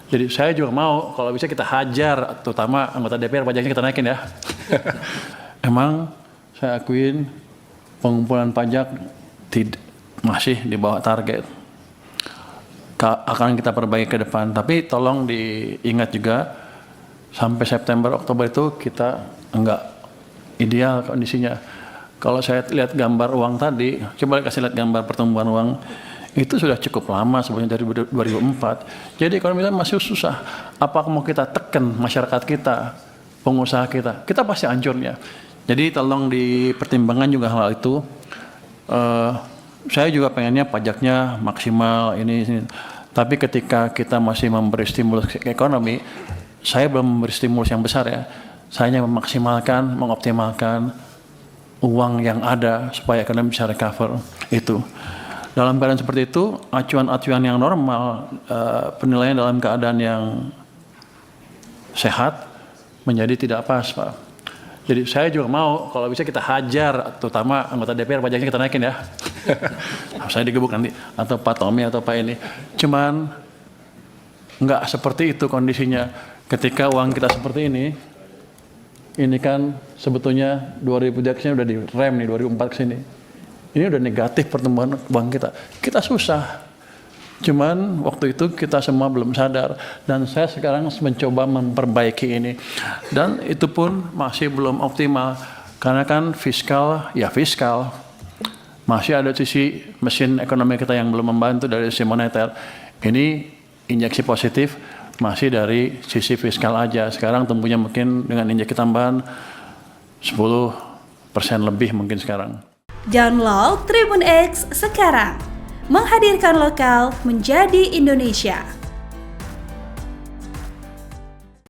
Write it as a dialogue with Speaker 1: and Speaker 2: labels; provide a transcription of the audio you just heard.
Speaker 1: Jadi saya juga mau kalau bisa kita hajar, terutama anggota DPR pajaknya kita naikin ya. Emang saya akuin pengumpulan pajak masih di bawah target. Akan kita perbaiki ke depan, tapi tolong diingat juga sampai September Oktober itu kita enggak ideal kondisinya. Kalau saya lihat gambar uang tadi, coba kasih lihat gambar pertumbuhan uang, itu sudah cukup lama sebenarnya dari 2004. Jadi ekonomi kita masih susah. Apakah mau kita tekan masyarakat kita, pengusaha kita pasti hancurnya. Jadi tolong dipertimbangkan juga hal itu. Saya juga pengennya pajaknya maksimal ini. Tapi ketika kita masih memberi stimulus ke ekonomi, saya belum memberi stimulus yang besar ya. Saya hanya memaksimalkan, mengoptimalkan uang yang ada supaya ekonomi bisa recover itu. Dalam keadaan seperti itu, acuan-acuan yang normal, penilaian dalam keadaan yang sehat menjadi tidak pas, Pak. Jadi saya juga mau kalau bisa kita hajar, terutama anggota DPR pajaknya kita naikin ya. Saya digebuk nanti, atau Pak Tommy atau Pak ini. Cuman nggak seperti itu kondisinya. Ketika uang kita seperti ini kan sebetulnya 2003 udah direm nih, 2004 ke sini. Ini udah negatif pertumbuhan uang kita. Kita susah. Cuman waktu itu kita semua belum sadar. Dan saya sekarang mencoba memperbaiki ini. Dan itu pun masih belum optimal. Karena kan fiskal, ya fiskal. Masih ada sisi mesin ekonomi kita yang belum membantu dari sisi moneter. Ini injeksi positif masih dari sisi fiskal aja. Sekarang tumbuhnya mungkin dengan injeksi tambahan 10% lebih mungkin sekarang.
Speaker 2: Download Tribun X sekarang, menghadirkan lokal menjadi Indonesia.